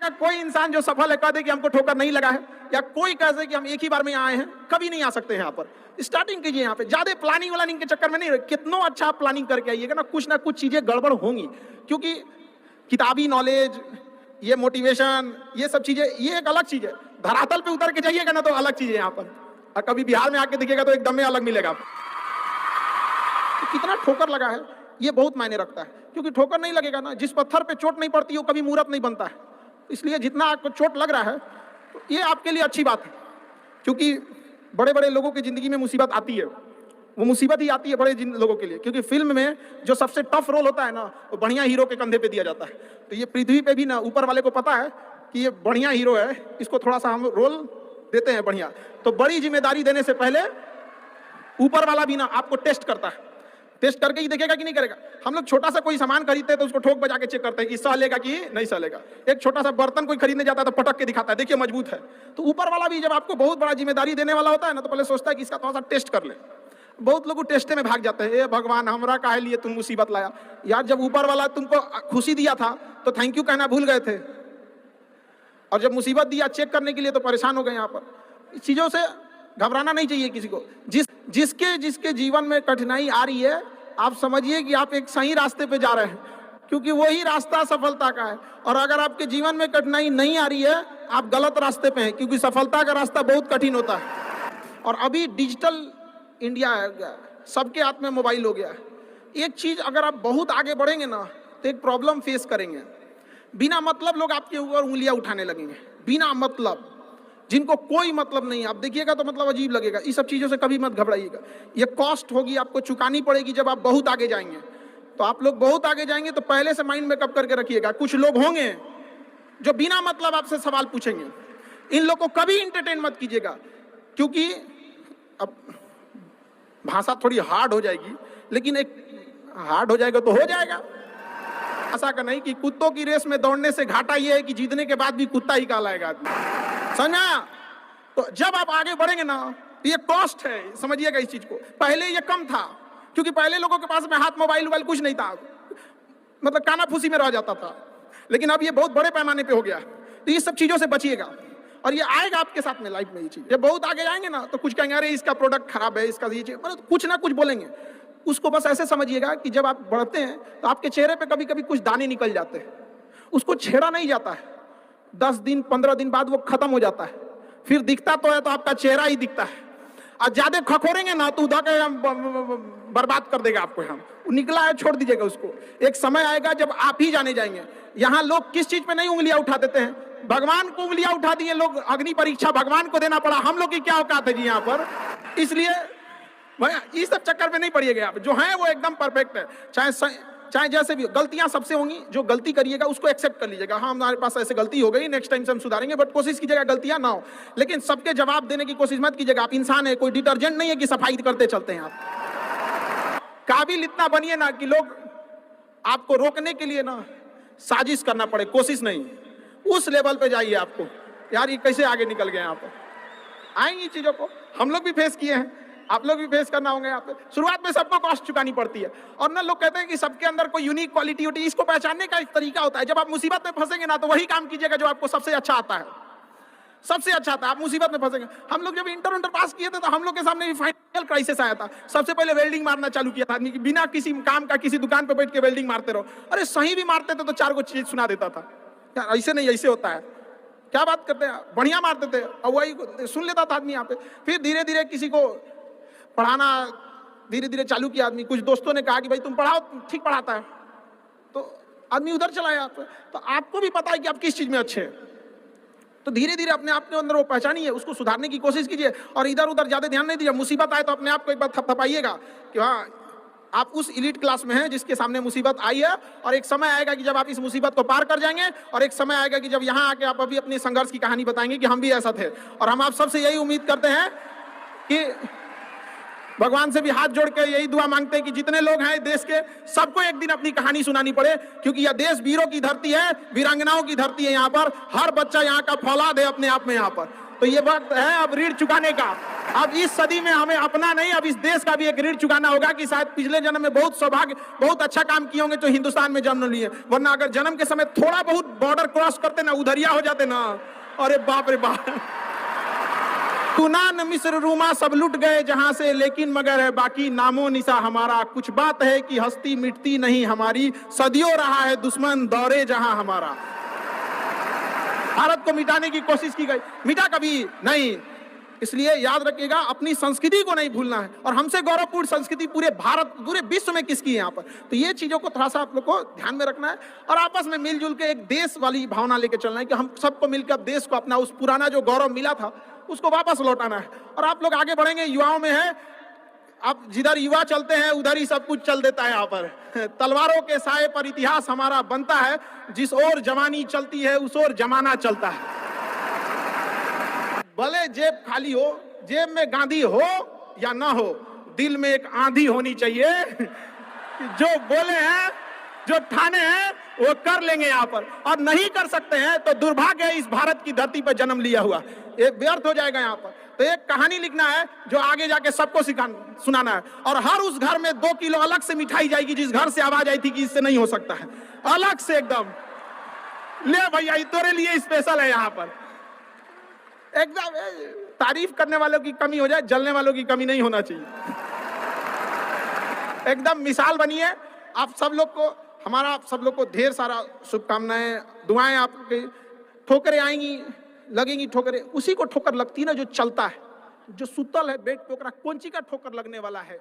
दीजिएगा कोई इंसान जो सफल है कह दे कि हमको ठोकर नहीं लगा है, या कोई कह दे कि हम एक ही बार में आए हैं, कभी नहीं आ सकते हैं यहाँ पर। स्टार्टिंग कीजिए यहाँ पे, ज्यादा प्लानिंग व्लानिंग के चक्कर में नहीं, कितना अच्छा आप प्लानिंग करके आइएगा ना, कुछ चीजें गड़बड़ होंगी, क्योंकि किताबी नॉलेज, ये मोटिवेशन, ये सब चीजें ये एक अलग चीज है। धरातल पे उतर के जाइएगा ना तो अलग चीज है यहाँ पर, और कभी बिहार में आके देखिएगा तो एकदम में अलग मिलेगा। तो कितना ठोकर लगा है ये बहुत मायने रखता है, क्योंकि ठोकर नहीं लगेगा ना, जिस पत्थर पे चोट नहीं पड़ती वो कभी मूर्त नहीं बनता है। इसलिए जितना आपको चोट लग रहा है तो ये आपके लिए अच्छी बात है, क्योंकि बड़े बड़े लोगों की जिंदगी में मुसीबत आती है, वो मुसीबत ही आती है बड़े लोगों के लिए, क्योंकि फिल्म में जो सबसे टफ रोल होता है ना वो बढ़िया हीरो के कंधे पे दिया जाता है। तो ये पृथ्वी पे भी ना ऊपर वाले को पता है कि ये बढ़िया हीरो है, इसको थोड़ा सा हम रोल देते हैं बढ़िया, तो बड़ी जिम्मेदारी देने से पहले ऊपर वाला भी ना आपको टेस्ट करता है, टेस्ट करके ही देखेगा कि नहीं करेगा। हम लोग छोटा सा कोई सामान खरीदते हैं तो उसको ठोक बजा के चेक करते हैं कि सहलेगा कि नहीं सहलेगा। एक छोटा सा बर्तन कोई खरीदने जाता है तो पटक के दिखाता है, देखिए मजबूत है। तो ऊपर वाला भी जब आपको बहुत बड़ा जिम्मेदारी देने वाला होता है ना तो पहले सोचता है कि इसका थोड़ा सा टेस्ट कर ले। बहुत लोग टेस्टे में भाग जाते हैं, ए भगवान हमरा काहे लिए तुम मुसीबत लाया यार, जब ऊपर वाला तुमको खुशी दिया था तो थैंक यू कहना भूल गए थे, और जब मुसीबत दिया चेक करने के लिए तो परेशान हो गए। यहाँ पर इस चीजों से घबराना नहीं चाहिए किसी को। जिसके जीवन में कठिनाई आ रही है आप समझिए कि आप एक सही रास्ते पे जा रहे हैं, क्योंकि वही रास्ता सफलता का है। और अगर आपके जीवन में कठिनाई नहीं आ रही है आप गलत रास्ते पे हैं, क्योंकि सफलता का रास्ता बहुत कठिन होता है। और अभी डिजिटल इंडिया है, सबके हाथ में मोबाइल हो गया है। एक चीज अगर आप बहुत आगे बढ़ेंगे ना तो एक प्रॉब्लम फेस करेंगे, बिना मतलब लोग आपके ऊपर उंगलियां उठाने लगेंगे, बिना मतलब, जिनको कोई मतलब नहीं। आप देखिएगा तो मतलब अजीब लगेगा। इस सब चीजों से कभी मत घबराइएगा, ये कॉस्ट होगी, आपको चुकानी पड़ेगी जब आप बहुत आगे जाएंगे। तो आप लोग बहुत आगे जाएंगे तो पहले से माइंड मेकअप करके रखिएगा। कुछ लोग होंगे जो बिना मतलब आपसे सवाल पूछेंगे, इन लोग को कभी इंटरटेन मत कीजिएगा, क्योंकि अब भाषा थोड़ी हार्ड हो जाएगी, लेकिन एक हार्ड हो जाएगा तो हो जाएगा। ऐसा का नहीं कि कुत्तों की रेस में दौड़ने से घाटा यह है कि जीतने के बाद भी कुत्ता ही कहलाएगा आदमी, समझा। तो जब आप आगे बढ़ेंगे ना ये कॉस्ट है, समझिएगा इस चीज को। पहले ये कम था, क्योंकि पहले लोगों के पास में हाथ मोबाइल वोबाइल कुछ नहीं था, मतलब काना फूसी में रह जाता था, लेकिन अब ये बहुत बड़े पैमाने पे हो गया। तो ये सब चीजों से बचिएगा, और ये आएगा आपके साथ में लाइफ में। ये चीज जब बहुत आगे जाएंगे ना तो कुछ कहेंगे अरे इसका प्रोडक्ट खराब है, इसका ये चीज, मतलब कुछ ना कुछ बोलेंगे। उसको बस ऐसे समझिएगा कि जब आप बढ़ते हैं तो आपके चेहरे पे कभी कभी कुछ दाने निकल जाते हैं, उसको छेड़ा नहीं जाता है, 10 दिन 15 दिन बाद वो खत्म हो जाता है, फिर दिखता तो है तो आपका चेहरा ही दिखता है। और ज्यादा खखोरेंगे ना तो उधर बर्बाद कर देगा आपको। हम निकला है छोड़ दीजिएगा उसको, एक समय आएगा जब आप ही जाने जाएंगे। यहाँ लोग किस चीज पे नहीं उंगलियां उठा देते हैं, भगवान को उंगलियां उठा दिए लोग, अग्नि परीक्षा भगवान को देना पड़ा, हम लोग की क्या औकात है जी यहाँ पर। इसलिए इस सब चक्कर में नहीं पड़िएगा आप, जो है वो एकदम परफेक्ट है। चाहे जैसे भी गलतियां सबसे होंगी, जो गलती करिएगा उसको एक्सेप्ट कर लीजिएगा, हाँ हमारे पास ऐसे गलती हो गई, नेक्स्ट टाइम से हम सुधारेंगे, बट कोशिश कीजिएगा गलतियां ना हो। लेकिन सबके जवाब देने की कोशिश मत कीजिएगा, आप इंसान है, कोई डिटर्जेंट नहीं है कि सफाई करते चलते हैं आप। काबिल इतना बनिए ना कि लोग आपको रोकने के लिए ना साजिश करना पड़े, कोशिश नहीं, उस लेवल पे जाइए। आपको यार ये कैसे आगे निकल गए, यहाँ पर आएंगी चीजों को हम लोग भी फेस किए हैं, आप लोग भी फेस करना होंगे। यहाँ पे शुरुआत में सबको कॉस्ट चुकानी पड़ती है, और ना लोग कहते हैं कि सबके अंदर कोई यूनिक क्वालिटी होती है, इसको पहचानने का एक तरीका होता है। जब आप मुसीबत में फंसेंगे ना तो वही काम कीजिएगा जो आपको सबसे अच्छा आता है, सबसे अच्छा आता है। आप मुसीबत में फंसेंगे। हम लोग जब इंटर पास किए थे तो हम लोग के सामने भी फाइनल क्राइसिस आया था। सबसे पहले वेल्डिंग मारना चालू किया था आदमी, बिना किसी काम का किसी दुकान पर बैठ के वेल्डिंग मारते रहो। अरे सही भी मारते थे तो 4 को चीज सुना देता था, यार ऐसे नहीं ऐसे होता है, क्या बात करते हैं, बढ़िया मारते थे, और वही सुन लेता था आदमी यहाँ पे। फिर धीरे धीरे किसी को पढ़ाना धीरे धीरे चालू किया आदमी, कुछ दोस्तों ने कहा कि भाई तुम पढ़ाओ, ठीक पढ़ाता है, तो आदमी उधर चला गया। तो आपको भी पता है कि आप किस चीज में अच्छे हैं, तो धीरे धीरे अपने आप के अंदर वो पहचानिए, उसको सुधारने की कोशिश कीजिए, और इधर उधर ज्यादा ध्यान नहीं दीजिए। मुसीबत आए तो अपने आप को एक बार थपथपाइएगा कि हाँ आप उस इलीट क्लास में हैं जिसके सामने मुसीबत आई है, और एक समय आएगा कि जब आप इस मुसीबत को पार कर जाएंगे, और एक समय आएगा कि जब यहाँ आके आप अभी अपने संघर्ष की कहानी बताएंगे कि हम भी ऐसा थे। और हम आप सबसे यही उम्मीद करते हैं कि भगवान से भी हाथ जोड़ के यही दुआ मांगते हैं कि जितने लोग हैं देश के, सबको एक दिन अपनी कहानी सुनानी पड़े, क्योंकि यह देश वीरों की धरती है, वीरांगनाओं की धरती है। यहाँ पर हर बच्चा यहाँ का फौलाद है अपने आप में। यहाँ पर तो ये वक्त है अब ऋण चुकाने का। अब इस सदी में हमें अपना नहीं, अब इस देश का भी एक ऋण चुकाना होगा कि शायद पिछले जन्म में बहुत सौभाग्य, बहुत अच्छा काम किए होंगे तो हिंदुस्तान में जन्म लिए, वरना अगर जन्म के समय थोड़ा बहुत बॉर्डर क्रॉस करते ना, उधरिया हो जाते ना, अरे बाप रे बाप। तुनान मिस्र रूमा सब लुट गए जहां से, लेकिन मगर है बाकी नामो निशा हमारा। कुछ बात है कि हस्ती मिटती नहीं हमारी, सदियों रहा है दुश्मन दौरे जहां हमारा। भारत को मिटाने की कोशिश की गई, मिटा कभी नहीं। इसलिए याद रखिएगा, अपनी संस्कृति को नहीं भूलना है। और हमसे गौरवपूर्ण संस्कृति पूरे भारत, पूरे विश्व में किसकी है यहाँ पर, तो ये चीजों को थोड़ा सा आप लोग को ध्यान में रखना है और आपस में मिलजुल के एक देश वाली भावना लेके चलना है कि हम सबको मिलकर देश को अपना उस पुराना जो गौरव मिला था उसको वापस लौटाना है। और आप लोग आगे बढ़ेंगे, युवाओं में है, अब जिधर युवा चलते हैं उधर ही सब कुछ चल देता है यहाँ पर। तलवारों के साए पर इतिहास हमारा बनता है, जिस ओर जवानी चलती है उस ओर जमाना चलता है। भले जेब खाली हो, जेब में गांधी हो या ना हो, दिल में एक आंधी होनी चाहिए। जो बोले हैं, जो ठाने हैं वो कर लेंगे यहाँ पर, और नहीं कर सकते हैं तो दुर्भाग्य है इस भारत की धरती पर जन्म लिया हुआ, ये व्यर्थ हो जाएगा यहाँ पर। तो एक कहानी लिखना है जो आगे जाके सबको सुनाना है, और हर उस घर में 2 किलो अलग से मिठाई जाएगी जिस घर से आवाज आई थी कि इससे नहीं हो सकता है, अलग से एकदम ले भैया तेरे लिए स्पेशल है यहाँ पर। एकदम तारीफ करने वालों की कमी हो जाए, जलने वालों की कमी नहीं होना चाहिए। एकदम मिसाल बनिए। आप सब लोग को, हमारा आप सब लोग को ढेर सारा शुभकामनाएं, दुआएं। आपके ठोकरें आएंगी, लगेंगी ठोकरें, उसी को ठोकर लगती है ना जो चलता है, जो सुतल है बेड पे, कौन सी का ठोकर लगने वाला है।